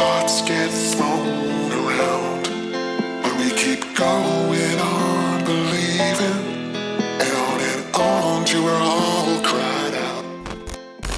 thoughts get thrown around, but we keep going on believing, and on till we're all cried out.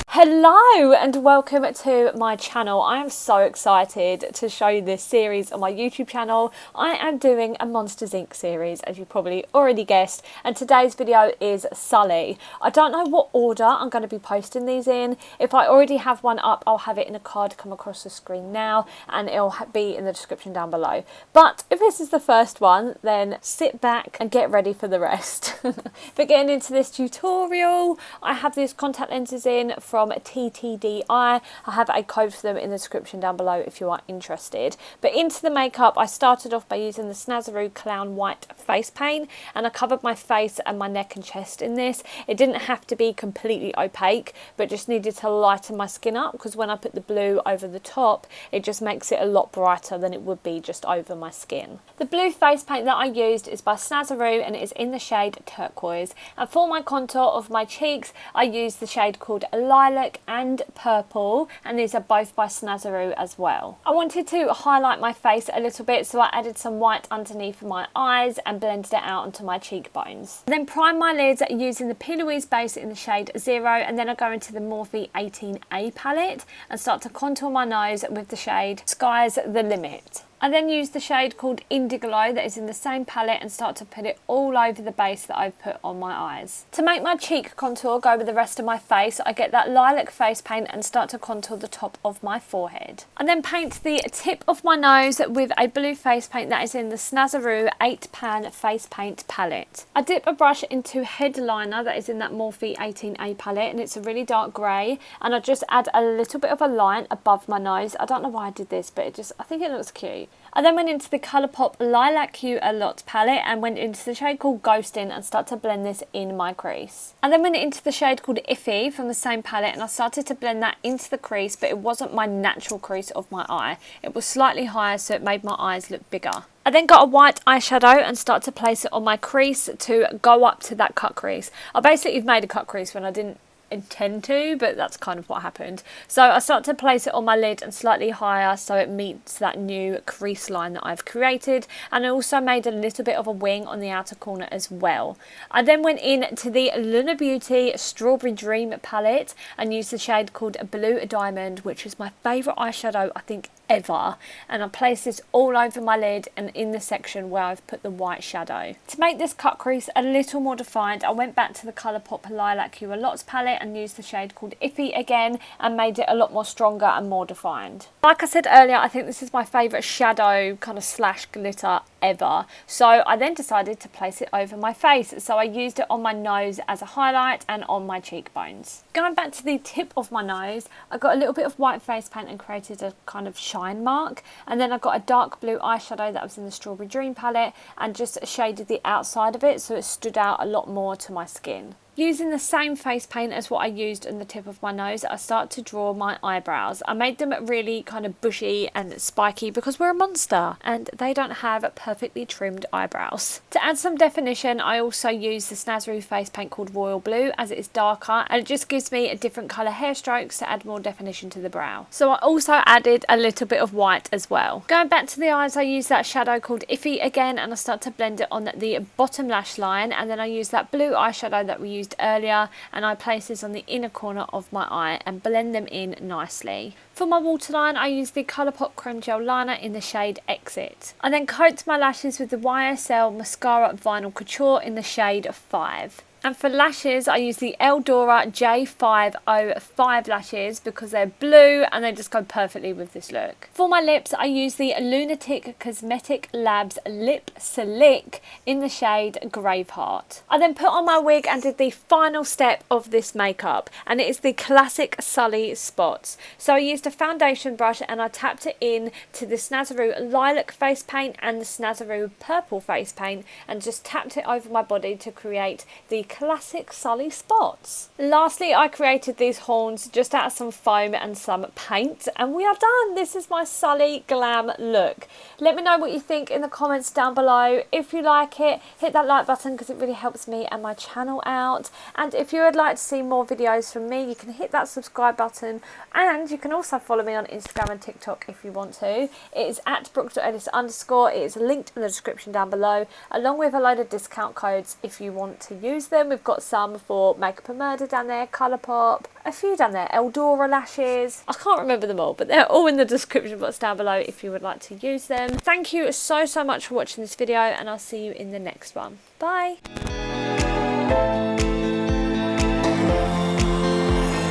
Hello and welcome to my channel. I am so excited to show you this series on my YouTube channel. I am doing a Monsters Inc. series, as you probably already guessed, and today's video is Sulley. I don't know what order I'm going to be posting these in. If I already have one up, I'll have it in a card come across the screen now, and it'll be in the description down below. But if this is the first one, then sit back and get ready for the rest. But getting into this tutorial, I have these contact lenses in from TTDI. I have a code for them in the description down below if you are interested. But into the makeup, I started off by using the Snazaroo Clown White face paint, and I covered my face and my neck and chest in this. It didn't have to be completely opaque, but just needed to lighten my skin up, because when I put the blue over the top, it just makes it a lot brighter than it would be just over my skin. The blue face paint that I used is by Snazaroo, and it is in the shade Turquoise. And for my contour of my cheeks, I used the shade called Lilac and Purple, and these are both by Snazaroo as well. I wanted to highlight my face a little bit, so I added some white underneath my eyes and blended it out onto my cheekbones. Then prime my lids using the P. Louise base in the shade 0, and then I go into the Morphe 18A palette and start to contour my nose with the shade Sky's the Limit. I then use the shade called Indigo that is in the same palette and start to put it all over the base that I've put on my eyes. To make my cheek contour go with the rest of my face, I get that lilac face paint and start to contour the top of my forehead. I then paint the tip of my nose with a blue face paint that is in the Snazaroo 8-pan face paint palette. I dip a brush into headliner that is in that Morphe 18A palette, and it's a really dark grey, and I just add a little bit of a line above my nose. I don't know why I did this, but I think it looks cute. I then went into the Colourpop Lilac You A Lot palette and went into the shade called Ghostin' and start to blend this in my crease. I then went into the shade called Iffy from the same palette, and I started to blend that into the crease, but it wasn't my natural crease of my eye. It was slightly higher, so it made my eyes look bigger. I then got a white eyeshadow and start to place it on my crease to go up to that cut crease. I basically made a cut crease when I didn't intend to, but that's kind of what happened. So I start to place it on my lid and slightly higher so it meets that new crease line that I've created, and I also made a little bit of a wing on the outer corner as well. I then went in to the Luna Beauty Strawberry Dream palette and used the shade called Blue Diamond, which is my favourite eyeshadow I think ever, and I placed this all over my lid and in the section where I've put the white shadow. To make this cut crease a little more defined, I went back to the Colourpop Lilac You A Lot palette and used the shade called Iffy again and made it a lot more stronger and more defined. Like I said earlier, I think this is my favourite shadow kind of slash glitter ever, so I then decided to place it over my face, so I used it on my nose as a highlight and on my cheekbones. Going back to the tip of my nose, I got a little bit of white face paint and created a kind of shine mark, and then I got a dark blue eyeshadow that was in the Strawberry Dream palette and just shaded the outside of it so it stood out a lot more to my skin. Using the same face paint as what I used on the tip of my nose, I start to draw my eyebrows. I made them really kind of bushy and spiky because we're a monster and they don't have perfectly trimmed eyebrows. To add some definition, I also use the Snazaroo face paint called Royal Blue, as it is darker and it just gives me a different colour hair strokes to add more definition to the brow. So I also added a little bit of white as well. Going back to the eyes, I use that shadow called Iffy again, and I start to blend it on the bottom lash line, and then I use that blue eyeshadow that we used earlier and I place this on the inner corner of my eye and blend them in nicely. For my waterline, I use the Colourpop Creme Gel Liner in the shade Exit. I then coat my lashes with the YSL Mascara Vinyl Couture in the shade 5. And for lashes, I use the Eldora J505 lashes because they're blue and they just go perfectly with this look. For my lips, I use the Lunatic Cosmetic Labs Lip Slick in the shade Graveheart. I then put on my wig and did the final step of this makeup, and it is the classic Sulley spots. So I used a foundation brush and I tapped it in to the Snazaroo Lilac face paint and the Snazaroo Purple face paint and just tapped it over my body to create the classic Sully spots. Lastly, I created these horns just out of some foam and some paint, and we are done. This is my Sully glam look. Let me know what you think in the comments down below. If you like it, hit that like button because it really helps me and my channel out. And if you would like to see more videos from me, you can hit that subscribe button, and you can also follow me on Instagram and TikTok if you want to. It is at Brooke.Ellis_. It is linked in the description down below, along with a load of discount codes if you want to use them. We've got some for Makeup and Murder down there, Colourpop, a few down there, Eldora lashes. I can't remember them all, but they're all in the description box down below if you would like to use them. Thank you so much for watching this video, and I'll see you in the next one. Bye.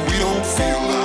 We don't feel like